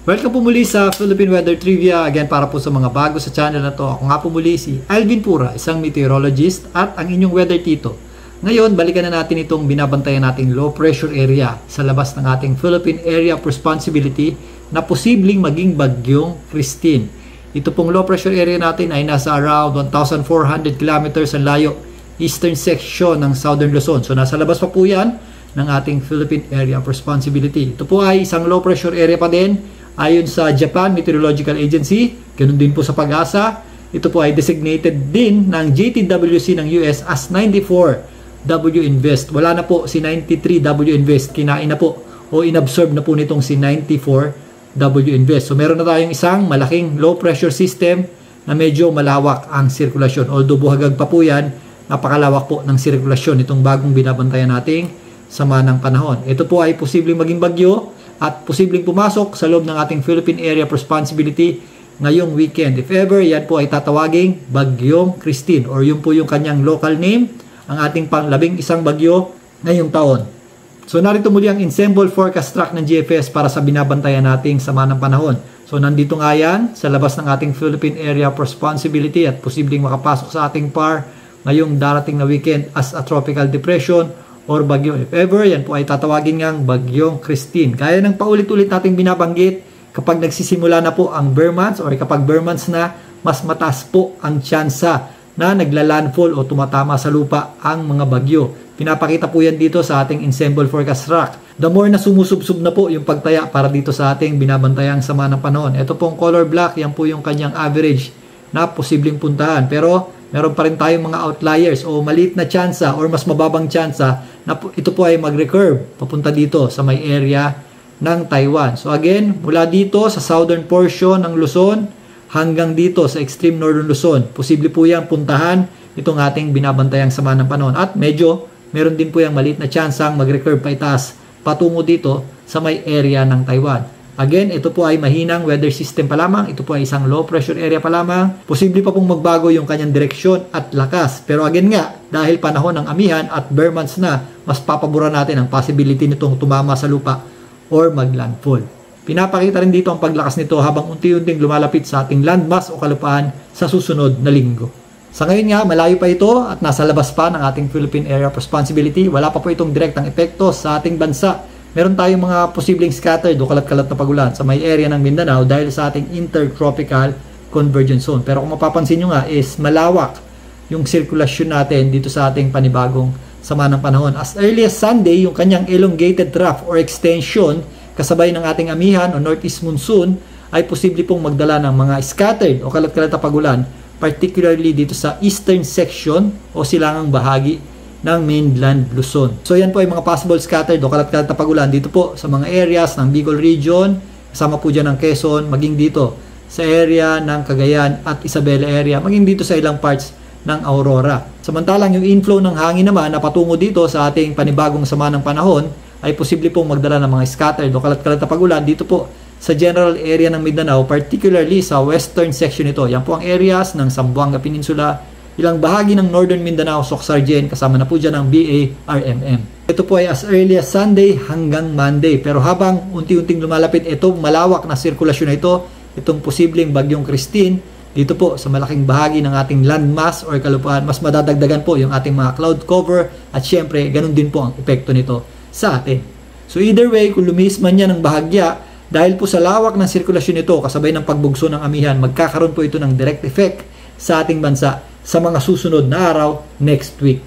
Welcome po muli sa Philippine Weather Trivia. Again, para po sa mga bago sa channel na to, ako nga po muli si Alvin Pura, isang meteorologist at ang inyong weather tito. Ngayon, balikan na natin itong binabantayan nating low pressure area sa labas ng ating Philippine Area of Responsibility na posibleng maging bagyong Christine. Ito pong low pressure area natin ay nasa around 1,400 kilometers ang layo, eastern section ng Southern Luzon. So nasa labas pa po yan ng ating Philippine Area of Responsibility. Ito po ay isang low pressure area pa din. Ayon sa Japan Meteorological Agency, ganun din po sa Pag-asa, ito po ay designated din ng JTWC ng US as 94W Invest. Wala na po si 93W Invest, kinain na po o inabsorb na po nitong si 94W Invest. So meron na tayong isang malaking low pressure system na medyo malawak ang sirkulasyon. Although buhagag pa po yan, napakalawak po ng sirkulasyon itong bagong binabantayan nating sama ng panahon. Ito po ay posibleng maging bagyo at posibleng pumasok sa loob ng ating Philippine Area of Responsibility ngayong weekend. If ever, yan po ay tatawaging Bagyong Christine or yun po yung kanyang local name, ang ating pang-11 bagyo ngayong taon. So narito muli ang ensemble forecast track ng GFS para sa binabantayan nating sama ng panahon. So nandito nga yan sa labas ng ating Philippine Area of Responsibility at posibleng makapasok sa ating PAR ngayong darating na weekend as a tropical depression or bagyo. If ever, yan po ay tatawagin ngang Bagyong Christine. Kaya ng paulit-ulit nating binabanggit, kapag nagsisimula na po ang bare months or kapag bare months na, mas mataas po ang tsansa na nagla-landfall o tumatama sa lupa ang mga bagyo. Pinapakita po yan dito sa ating ensemble forecast track. The more na sumusubsub na po yung pagtaya para dito sa ating binabantayang sama ng panahon. Ito pong color black, yan po yung kanyang average na posibleng puntahan. Pero meron pa rin tayong mga outliers o maliit na tsansa or mas mababang tsansa na ito po ay mag-recurve papunta dito sa may area ng Taiwan. So again, mula dito sa southern portion ng Luzon hanggang dito sa extreme northern Luzon, posible po yang puntahan itong ating binabantayang sama ng panahon. At medyo meron din po yung maliit na tsansang mag-recurve pa itaas patungo dito sa may area ng Taiwan. Again, ito po ay mahinang weather system pa lamang. Ito po ay isang low pressure area pa lamang. Posible pa pong magbago yung kanyang direksyon at lakas. Pero again nga, dahil panahon ng amihan at bare months na, mas papabura natin ang possibility nitong tumama sa lupa or maglandfall. Pinapakita rin dito ang paglakas nito habang unti-unting lumalapit sa ating landmass o kalupaan sa susunod na linggo. Sa ngayon nga, malayo pa ito at nasa labas pa ng ating Philippine Area of Responsibility. Wala pa po itong direktang epekto sa ating bansa. Meron tayong mga posibleng scattered o kalat-kalat na pagulan sa may area ng Mindanao dahil sa ating intertropical convergence zone. Pero kung mapapansin nyo nga is malawak yung sirkulasyon natin dito sa ating panibagong sama ng panahon. As early as Sunday, yung kanyang elongated trough or extension kasabay ng ating amihan o northeast monsoon ay posible pong magdala ng mga scattered o kalat-kalat na pagulan, particularly dito sa eastern section o silangang bahagi ng mainland Luzon. So yan po ay mga possible scattered o kalat-kalat na pagulan dito po sa mga areas ng Bicol region, kasama po dyan ng Quezon, maging dito sa area ng Cagayan at Isabela area, maging dito sa ilang parts ng Aurora. Samantalang yung inflow ng hangin naman na patungo dito sa ating panibagong sama ng panahon ay posible pong magdala ng mga scattered o kalat-kalat na pagulan dito po sa general area ng Mindanao, particularly sa western section ito. Yan po ang areas ng Zamboanga Peninsula, ilang bahagi ng Northern Mindanao, Soc-Sargen, kasama na po dyan ang BA-RMM. Ito po ay as early as Sunday hanggang Monday. Pero habang unti-unting lumalapit itong malawak na sirkulasyon na ito, itong posibleng Bagyong Christine, dito po sa malaking bahagi ng ating landmass or kalupaan, mas madadagdagan po yung ating mga cloud cover at syempre, ganun din po ang epekto nito sa atin. So either way, kung lumihis man yan ng bahagya, dahil po sa lawak ng sirkulasyon nito, kasabay ng pagbugso ng amihan, magkakaroon po ito ng direct effect sa ating bansa sa mga susunod na araw next week.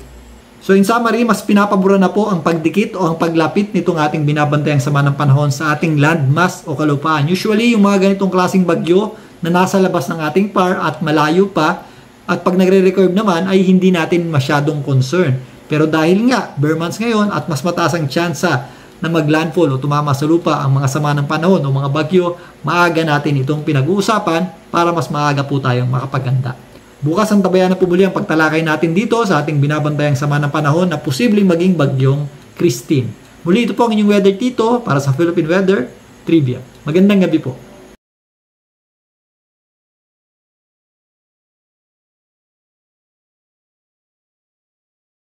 So in summary, mas pinapabura na po ang pagdikit o ang paglapit nitong ating binabantayang sama ng panahon sa ating landmass o kalupaan. Usually, yung mga ganitong klaseng bagyo na nasa labas ng ating PAR at malayo pa at pag nagre-recurve naman ay hindi natin masyadong concern. Pero dahil nga, bare months ngayon at mas mataas ang tsansa na maglandfall o tumama sa lupa ang mga sama ng panahon o mga bagyo, maaga natin itong pinag-uusapan para mas maaga po tayong makapaganda. Bukas ang tabayan na po muli ang pagtalakay natin dito sa ating binabantayang sama ng panahon na posibleng maging Bagyong Christine. Muli ito po ang inyong weather tito para sa Philippine Weather Trivia. Magandang gabi po.